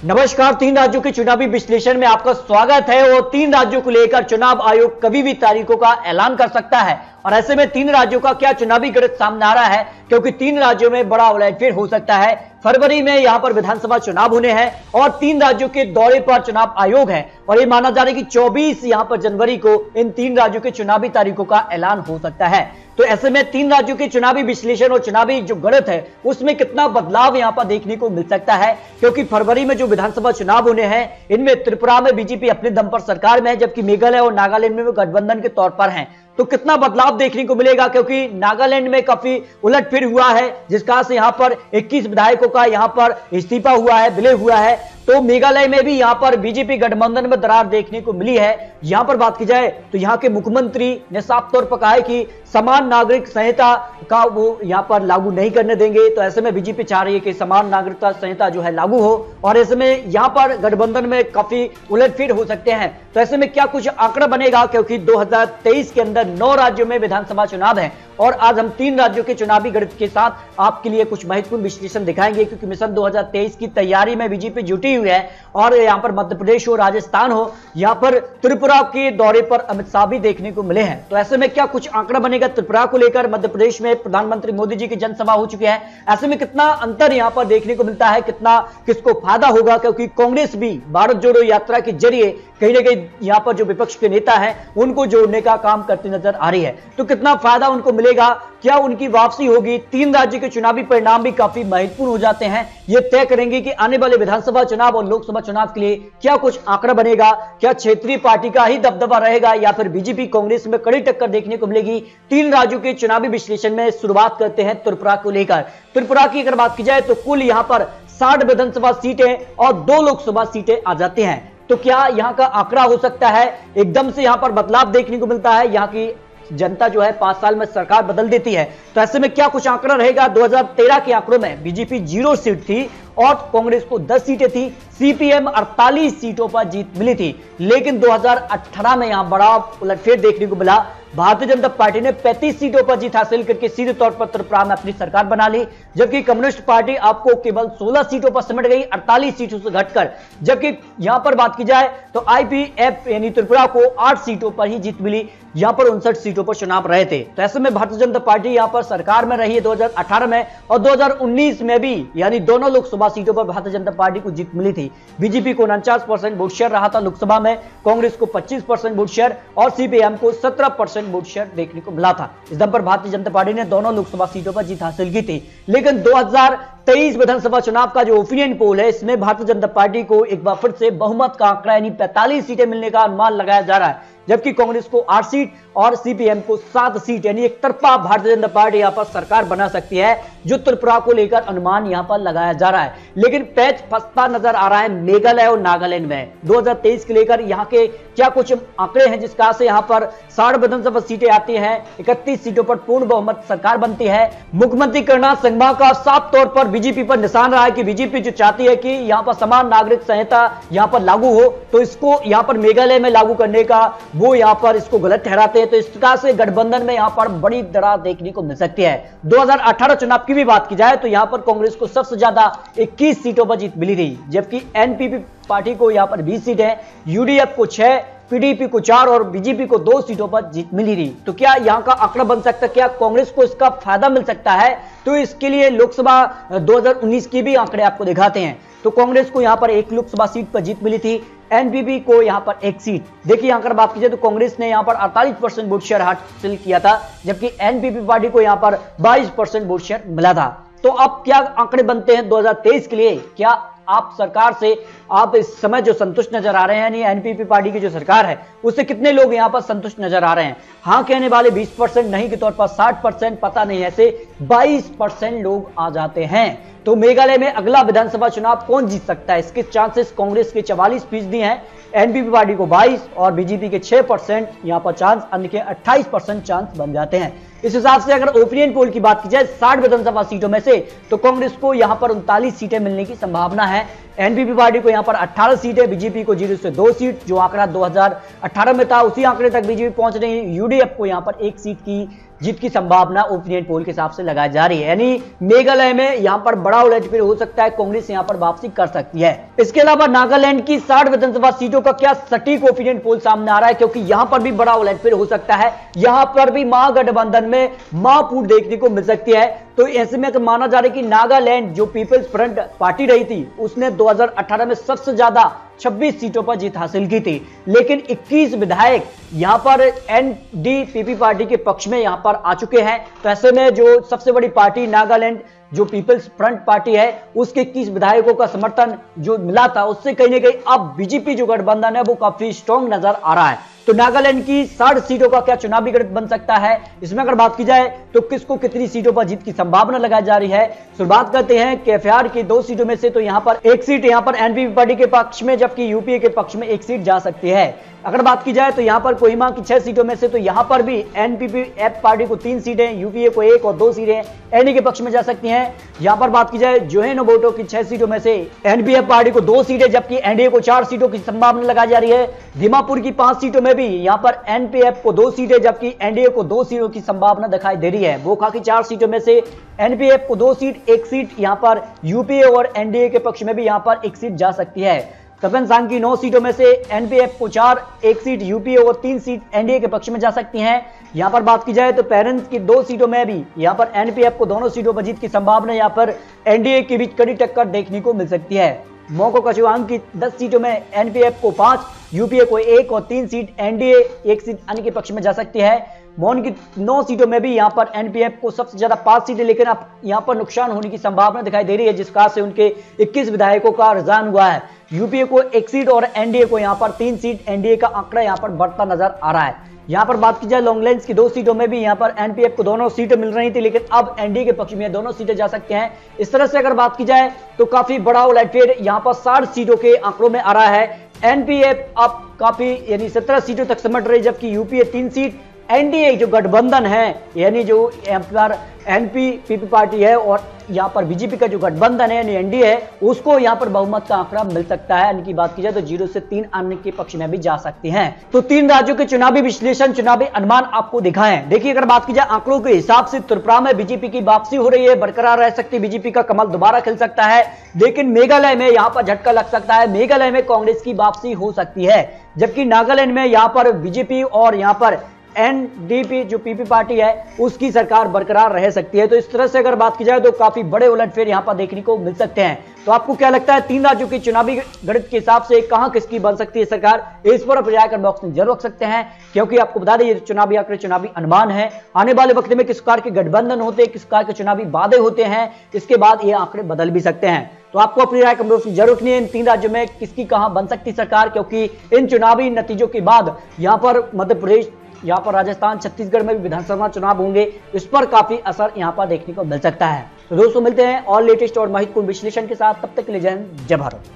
नमस्कार। 3 राज्यों के चुनावी विश्लेषण में आपका स्वागत है। और 3 राज्यों को लेकर चुनाव आयोग कभी भी तारीखों का ऐलान कर सकता है और ऐसे में 3 राज्यों का क्या चुनावी गणित सामने आ रहा है, क्योंकि 3 राज्यों में बड़ा उलटफेर हो सकता है। फरवरी में यहां पर विधानसभा चुनाव होने हैं और 3 राज्यों के दौरे पर चुनाव आयोग है और ये माना जा रहा है कि 24 यहां पर जनवरी को इन 3 राज्यों के चुनावी तारीखों का ऐलान हो सकता है। तो ऐसे में 3 राज्यों के चुनावी विश्लेषण और चुनावी जो गणित है उसमें कितना बदलाव यहां पर देखने को मिल सकता है, क्योंकि फरवरी में जो विधानसभा चुनाव होने हैं इनमें त्रिपुरा में बीजेपी अपने दम पर सरकार में है, जबकि मेघालय और नागालैंड में वो गठबंधन के तौर पर हैं। तो कितना बदलाव देखने को मिलेगा, क्योंकि नागालैंड में काफी उलटफेर हुआ है, जिसका से यहां पर 21 विधायकों का यहां पर इस्तीफा हुआ है, विलय हुआ है। तो मेघालय में भी यहां पर बीजेपी गठबंधन में दरार देखने को मिली है। यहां पर बात की जाए तो यहां के मुख्यमंत्री ने साफ तौर पर कहा है कि समान नागरिक संहिता का वो यहां पर लागू नहीं करने देंगे। तो ऐसे में बीजेपी चाह रही है कि समान नागरिकता संहिता जो है लागू हो और ऐसे में यहां पर गठबंधन में काफी उलटफेर हो सकते हैं। तो ऐसे में क्या कुछ आंकड़ा बनेगा, क्योंकि 2023 के अंदर 9 राज्यों में विधानसभा चुनाव है और आज हम 3 राज्यों के चुनावी गणित के साथ आपके लिए कुछ महत्वपूर्ण विश्लेषण दिखाएंगे, क्योंकि मिशन 2023 की तैयारी में बीजेपी जुटी हुई है। और यहां पर मध्य प्रदेश हो, राजस्थान हो, यहां पर त्रिपुरा के दौरे पर अमित शाह भी देखने को मिले हैं। तो ऐसे में क्या कुछ आंकड़ा बनेगा त्रिपुरा को लेकर? मध्य प्रदेश में प्रधानमंत्री मोदी जी की जनसभा हो चुकी है, ऐसे में कितना अंतर यहां पर देखने को मिलता है, कितना किसको फायदा होगा, क्योंकि कांग्रेस भी भारत जोड़ो यात्रा के जरिए कहीं ना कहीं यहां पर जो विपक्ष के नेता हैं उनको जोड़ने का काम करती नजर आ रही है। तो कितना फायदा उनको मिलेगा, क्या उनकी वापसी होगी? 3 राज्य के चुनावी परिणाम भी काफी महत्वपूर्ण हो जाते हैं, ये तय करेंगे कि आने वाले विधानसभा चुनाव और लोकसभा चुनाव के लिए क्या कुछ आंकड़ा बनेगा। क्या क्षेत्रीय पार्टी का ही दबदबा रहेगा या फिर बीजेपी कांग्रेस में कड़ी टक्कर देखने को मिलेगी? 3 राज्यों के चुनावी विश्लेषण में शुरुआत करते हैं त्रिपुरा को लेकर। त्रिपुरा की अगर बात की जाए तो कुल यहां पर 60 विधानसभा सीटें और 2 लोकसभा सीटें आ जाती हैं। तो क्या यहां का आंकड़ा हो सकता है एकदम से यहां पर बदलाव देखने को मिलता है? यहां की जनता जो है 5 साल में सरकार बदल देती है, तो ऐसे में क्या कुछ आंकड़ा रहेगा? 2013 के आंकड़ों में बीजेपी 0 सीट थी और कांग्रेस को 10 सीटें थी, सीपीएम 48 सीटों पर जीत मिली थी। लेकिन 2018 में यहां बड़ा उलटफेर देखने को मिला। भारतीय जनता पार्टी ने 35 सीटों पर जीत हासिल करके सीधे तौर पर त्रिपुरा में अपनी सरकार बना ली, जबकि कम्युनिस्ट पार्टी आपको केवल 16 सीटों पर सिमट गई, 48 सीटों से घटकर। जबकि यहां पर बात की जाए तो आईपीएफ यानी त्रिपुरा को 8 सीटों पर ही जीत मिली, यहां पर 59 सीटों पर चुनाव रहे थे। तो ऐसे में भारतीय जनता पार्टी यहां पर सरकार में रही है 2018 में और 2019 में भी, यानी दोनों लोकसभा सीटों पर भारतीय जनता पार्टी को जीत मिली थी। बीजेपी को 49% वोट शेयर रहा था लोकसभा में, कांग्रेस को 25% वोट शेयर और सीपीएम को 17% वोट शेयर देखने को मिला था। इस दम पर भारतीय जनता पार्टी ने दोनों लोकसभा सीटों पर जीत हासिल की थी। लेकिन 2023 विधानसभा चुनाव का जो ओपिनियन पोल है इसमें भारतीय जनता पार्टी को एक बार फिर से बहुमत का आंकड़ा यानी 45 सीटें मिलने का अनुमान लगाया जा रहा है, जबकि कांग्रेस को 8 सीट और सीपीएम को 7 सीट, यानी एक तरफा भारतीय जनता पार्टी यहां पर सरकार बना सकती है, जो त्रिपुरा को लेकर अनुमान यहां पर लगाया जा रहा है। लेकिन पैच फंसता नजर आ रहा है मेघालय और नागालैंड में। 2023 के लेकर यहां के क्या कुछ आंकड़े हैं, जिसका से यहां पर 60 विधानसभा सीटें आती हैं, 31 सीटों पर पूर्ण बहुमत सरकार बनती है। मुख्यमंत्री कर्नाड संगमा का साफ तौर पर बीजेपी पर निशान रहा है कि बीजेपी जो चाहती है कि यहां पर समान नागरिक संहिता यहां पर लागू हो, तो इसको यहां पर मेघालय में लागू करने का वो यहां पर इसको गलत ठहराते हैं। तो इस प्रकार से गठबंधन में यहां पर बड़ी दरार देखने को मिल सकती है। 2018 चुनाव की भी बात की जाए तो यहां पर कांग्रेस को सबसे ज्यादा 21 सीटों पर जीत मिली थी, जबकि एनपीपी पार्टी को यहां पर 20 सीटें, यूडीएफ को 6, पीडीपी को 4 और बीजेपी को 2 सीटों पर जीत मिली थी। तो क्या यहां का आंकड़ा बन सकता है, क्या कांग्रेस को इसका फायदा मिल सकता है? तो इसके लिए लोकसभा 2019 की भी आंकड़े आपको दिखाते हैं। तो कांग्रेस को यहां पर 1 लोकसभा सीट पर जीत मिली थी, एनपीपी को यहां पर 1 सीट। देखिए यहां पर बात कीजिए तो कांग्रेस ने यहां पर 48% वोट शेयर हासिल किया था, जबकि एनपीपी पार्टी को यहां पर 22% वोट शेयर मिला था। तो अब क्या आंकड़े बनते हैं 2023 के लिए? क्या आप सरकार से आप इस समय जो संतुष्ट नजर आ रहे हैं, यानी एनपीपी पार्टी की जो सरकार है उससे कितने लोग यहां पर संतुष्ट नजर आ रहे हैं? हाँ कहने वाले 20%, नहीं के तौर पर 60%, पता नहीं, ऐसे 22% लोग आ जाते हैं। तो मेघालय में अगला विधानसभा चुनाव कौन जीत सकता है? इसके चांसेस कांग्रेस के 44% हैं, एनपीपी पार्टी को 22 और बीजेपी के 6% यहां पर चांस, अन्य के 28% चांस बन जाते हैं। इस हिसाब से अगर ओपिनियन पोल की बात की जाए 60 विधानसभा सीटों में से, तो कांग्रेस को यहां पर 39 सीटें मिलने की संभावना है, एनपीपी पार्टी को यहां पर 18 सीट है, बीजेपी को 0 से 2 सीट, जो आंकड़ा 2018 में था उसी आंकड़े तक बीजेपी पहुंच रही है। यूडीएफ को यहां पर 1 सीट की जीत की संभावना ओपिनियन पोल के हिसाब से लगाई जा रही है, यानी मेघालय में यहां पर बड़ा उलटफेर हो सकता है, कांग्रेस यहां पर वापसी कर सकती है। इसके अलावा नागालैंड की 60 विधानसभा सीटों का क्या सटीक ओपिनियन पोल सामने आ रहा है, क्योंकि यहां पर भी बड़ा उलटफेर हो सकता है, यहां पर भी महागठबंधन में महाफूट देखने को मिल सकती है। तो ऐसे में माना जा रहा है कि नागालैंड जो पीपल्स फ्रंट पार्टी रही थी उसने 2018 में सबसे ज्यादा 26 सीटों पर जीत हासिल की थी, लेकिन 21 विधायक यहां पर एनडीपीपी पार्टी के पक्ष में यहां पर आ चुके हैं। तो ऐसे में जो सबसे बड़ी पार्टी नागालैंड जो पीपल्स फ्रंट पार्टी है उसके 21 विधायकों का समर्थन जो मिला था उससे कहीं ना कहीं अब बीजेपी जो गठबंधन है वो काफी स्ट्रॉन्ग नजर आ रहा है। तो नागालैंड की 60 सीटों का क्या चुनावी गणित बन सकता है, इसमें अगर बात की जाए तो किसको कितनी सीटों पर जीत की संभावना लगाई जा रही है। शुरुआत करते हैं केफियार की 2 सीटों में से। तो यहां पर 1 सीट यहां पर एनपीपी पार्टी के पक्ष में, जबकि यूपीए के पक्ष में 1 सीट जा सकती है। अगर बात की जाए तो यहां पर कोहिमा की 6 सीटों में से, तो यहां पर भी एनपीपीएफ पार्टी को 3 सीटें, यूपीए को 1 और 2 सीटें एनडी के पक्ष में जा सकती हैं। यहां पर बात की जाए जोहेनोबोटो की 6 सीटों में से एनपीएफ पार्टी को 2 सीटें, जबकि एनडीए को 4 सीटों की संभावना लगाई जा रही है। दीमापुर की 5 सीटों में भी यहां पर एनपीएफ को 2 सीटें, जबकि एनडीए को 2 सीटों की संभावना दिखाई दे रही है। बोका की 4 सीटों में से एनपीएफ को 2 सीट, 1 सीट यहां पर यूपीए और एनडीए के पक्ष में भी यहां पर 1 सीट जा सकती है। कपनसांग की 9 सीटों में से एनपीएफ को 4, 1 सीट यूपीए और 3 सीट एनडीए के पक्ष में जा सकती हैं। यहां पर बात की जाए तो पेरेंट्स की 2 सीटों में भी यहां पर एनपीएफ को दोनों सीटों पर जीत की संभावना यहां पर एनडीए के बीच कड़ी टक्कर देखने को मिल सकती है। मोको कचुआंग की 10 सीटों में एनपीएफ को 5, यूपीए को 1 और 3 सीट एनडीए 1 सीट अन्य के पक्ष में जा सकती है। मौन की 9 सीटों में भी यहां पर एनपीएफ को सबसे ज्यादा 5 सीटें, लेकिन अब यहां पर नुकसान होने की संभावना दिखाई दे रही है, जिस कारण से उनके 21 विधायकों का रुझान हुआ है। यूपीए को 1 सीट और एनडीए को यहां पर 3 सीट, एनडीए का आंकड़ा यहां पर बढ़ता नजर आ रहा है। यहां पर बात की जाए लॉन्गलैंड की 2 सीटों में भी यहां पर एनपीएफ को दोनों सीटें मिल रही थी, लेकिन अब एनडीए के पक्ष में दोनों सीटें जा सकते हैं। इस तरह से अगर बात की जाए तो काफी बड़ा उलटफेर यहां पर 60 सीटों के आंकड़ों में आ रहा है। एनपीएफ अब काफी यानी 17 सीटों तक सिमट रही, जबकि यूपीए 3 सीट, एनडीए जो गठबंधन है यानी जो एनपीपी पार्टी है और यहां पर बीजेपी का जो गठबंधन है यानी एनडीए है उसको यहां पर बहुमत का आंकड़ा मिल सकता है। यानी की बात की जाए तो 0 से 3 अन्य के पक्ष में भी जा सकते हैं। तो 3 राज्यों के चुनावी विश्लेषण, चुनावी अनुमान आपको दिखाए। देखिए अगर बात की जाए आंकड़ों के हिसाब से त्रिपुरा में बीजेपी की वापसी हो रही है, बरकरार रह सकती है, बीजेपी का कमल दोबारा खिल सकता है। लेकिन मेघालय में यहां पर झटका लग सकता है, मेघालय में कांग्रेस की वापसी हो सकती है, जबकि नागालैंड में यहां पर बीजेपी और यहां पर एनडीपी जो पीपी पार्टी है उसकी सरकार बरकरार रह सकती है। तो इस तरह से अगर बात की जाए तो काफी बड़े उलटफेर यहां पर देखने को मिल सकते हैं। तो आपको क्या लगता है 3 राज्यों की चुनावी गणित के हिसाब से कहां किसकी बन सकती है सरकार, इस पर अपने राय बॉक्स में जरूर रख सकते हैं, क्योंकि आपको बता दें ये चुनावी आंकड़े चुनावी अनुमान है। आने वाले वक्त में किस प्रकार के गठबंधन होते हैं, किस प्रकार के चुनावी वादे होते हैं, इसके बाद ये आंकड़े बदल भी सकते हैं। तो आपको अपनी राय कमेंट बॉक्स में जरूर रखनी है इन 3 राज्यों में किसकी कहां बन सकती सरकार, क्योंकि इन चुनावी नतीजों के बाद यहां पर मध्य प्रदेश, यहां पर राजस्थान, छत्तीसगढ़ में भी विधानसभा चुनाव होंगे, इस पर काफी असर यहां पर देखने को मिल सकता है। तो दोस्तों मिलते हैं और लेटेस्ट और महत्वपूर्ण विश्लेषण के साथ, तब तक के लिए जय हिंद, जय भारत।